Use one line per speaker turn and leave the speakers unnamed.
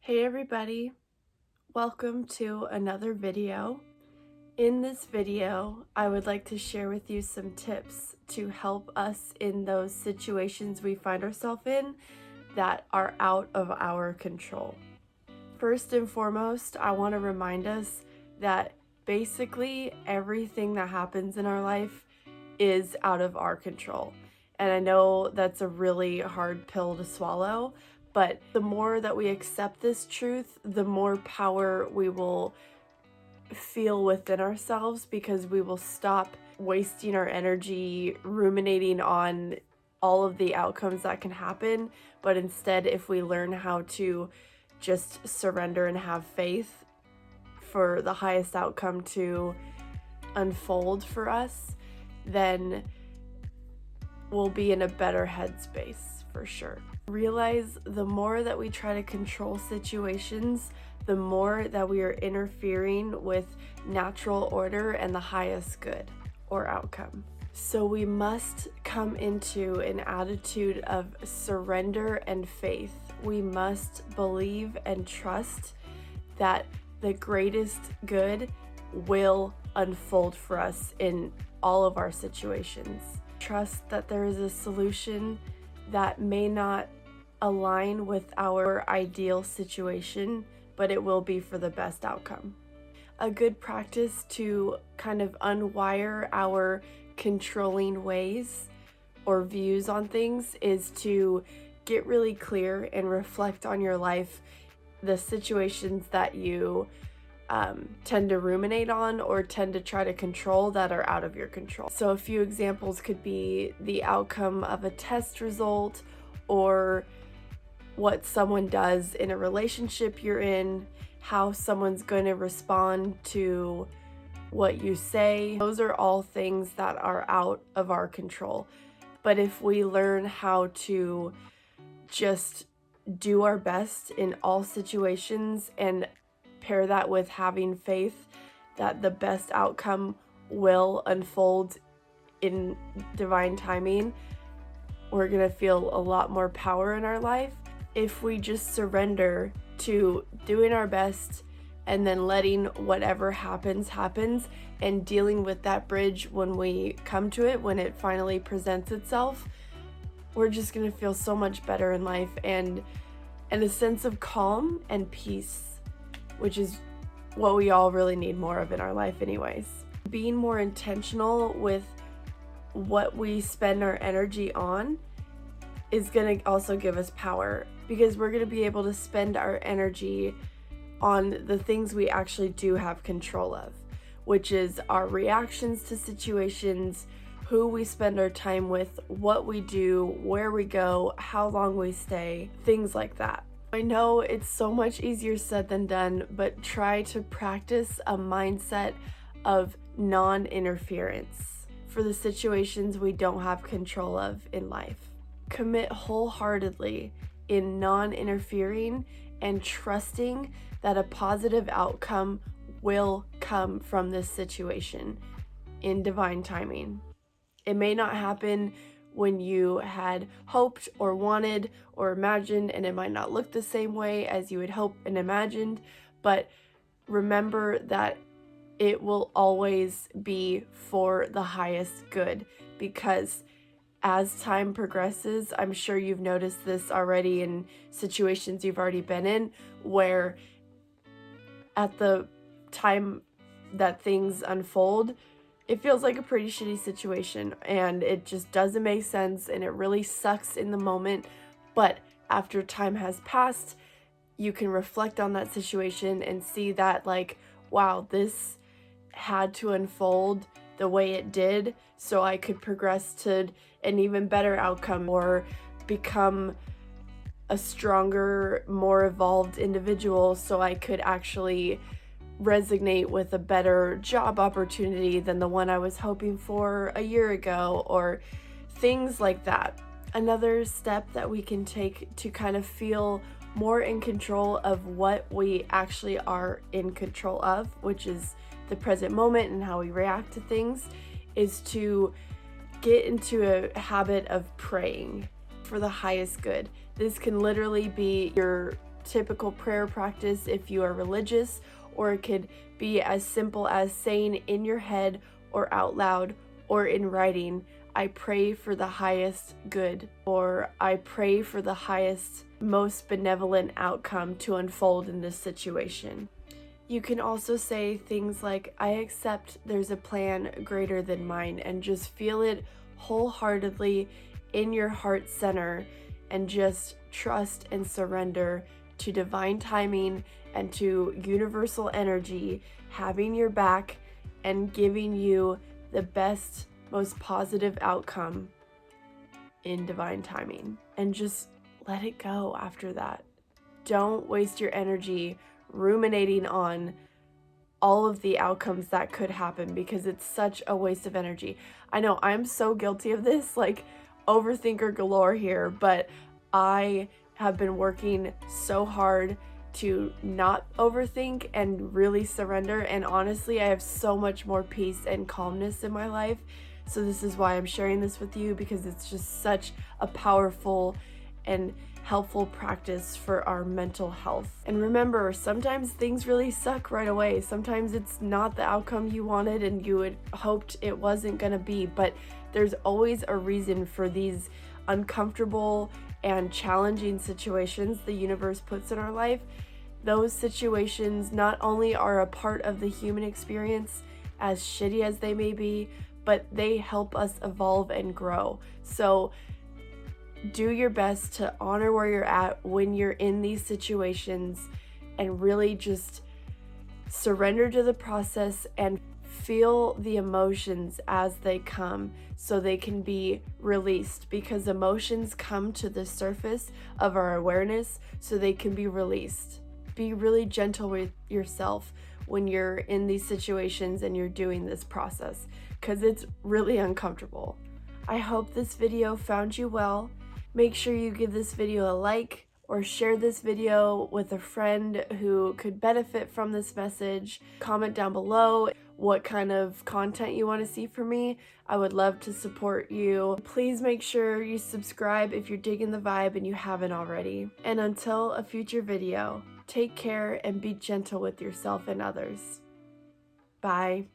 Hey everybody, welcome to another video. In this video, I would like to share with you some tips to help us in those situations we find ourselves in that are out of our control. First and foremost, I want to remind us that basically everything that happens in our life is out of our control. And I know that's a really hard pill to swallow, but the more that we accept this truth, the more power we will feel within ourselves, because we will stop wasting our energy ruminating on all of the outcomes that can happen. But instead, if we learn how to just surrender and have faith for the highest outcome to unfold for us, then we'll be in a better headspace for sure. Realize the more that we try to control situations, the more that we are interfering with natural order and the highest good or outcome. So we must come into an attitude of surrender and faith. We must believe and trust that the greatest good will unfold for us in all of our situations. Trust that there is a solution that may not align with our ideal situation, but it will be for the best outcome. A good practice to kind of unwire our controlling ways or views on things is to get really clear and reflect on your life, the situations that you tend to ruminate on or tend to try to control that are out of your control. So a few examples could be the outcome of a test result, or what someone does in a relationship you're in, how someone's going to respond to what you say. Those are all things that are out of our control. But if we learn how to just do our best in all situations and pair that with having faith that the best outcome will unfold in divine timing, we're gonna feel a lot more power in our life. If we just surrender to doing our best and then letting whatever happens and dealing with that bridge when we come to it, when it finally presents itself, we're just gonna feel so much better in life and a sense of calm and peace, which is what we all really need more of in our life anyways. Being more intentional with what we spend our energy on is going to also give us power, because we're going to be able to spend our energy on the things we actually do have control of, which is our reactions to situations, who we spend our time with, what we do, where we go, how long we stay, things like that. I know it's so much easier said than done, but try to practice a mindset of non-interference for the situations we don't have control of in life. Commit wholeheartedly in non-interfering and trusting that a positive outcome will come from this situation in divine timing. It may not happen when you had hoped or wanted or imagined, and it might not look the same way as you had hoped and imagined, but remember that it will always be for the highest good, because as time progresses, I'm sure you've noticed this already in situations you've already been in, where at the time that things unfold, it feels like a pretty shitty situation and it just doesn't make sense and it really sucks in the moment. But after time has passed, you can reflect on that situation and see that, like, wow, this had to unfold the way it did so I could progress to an even better outcome or become a stronger, more evolved individual, so I could actually resonate with a better job opportunity than the one I was hoping for a year ago, or things like that. Another step that we can take to kind of feel more in control of what we actually are in control of, which is the present moment and how we react to things, is to get into a habit of praying for the highest good. This can literally be your typical prayer practice if you are religious, or it could be as simple as saying in your head or out loud or in writing, I pray for the highest good, or I pray for the highest, most benevolent outcome to unfold in this situation. You can also say things like, I accept there's a plan greater than mine, and just feel it wholeheartedly in your heart center, and just trust and surrender to divine timing and to universal energy having your back and giving you the best, most positive outcome in divine timing. And just let it go after that. Don't waste your energy ruminating on all of the outcomes that could happen, because it's such a waste of energy. I know I'm so guilty of this, like overthinker galore here, but I have been working so hard to not overthink and really surrender, and honestly I have so much more peace and calmness in my life. So this is why I'm sharing this with you, because it's just such a powerful and helpful practice for our mental health. And remember, sometimes things really suck right away. Sometimes it's not the outcome you wanted and you had hoped it wasn't gonna be, but there's always a reason for these uncomfortable and challenging situations the universe puts in our life. Those situations not only are a part of the human experience, as shitty as they may be, but they help us evolve and grow. So do your best to honor where you're at when you're in these situations, and really just surrender to the process and feel the emotions as they come so they can be released, because emotions come to the surface of our awareness so they can be released. Be really gentle with yourself when you're in these situations and you're doing this process, because it's really uncomfortable. I hope this video found you well. Make sure you give this video a like, or share this video with a friend who could benefit from this message. Comment down below what kind of content you want to see from me. I would love to support you. Please make sure you subscribe if you're digging the vibe and you haven't already. And until a future video, take care and be gentle with yourself and others. Bye.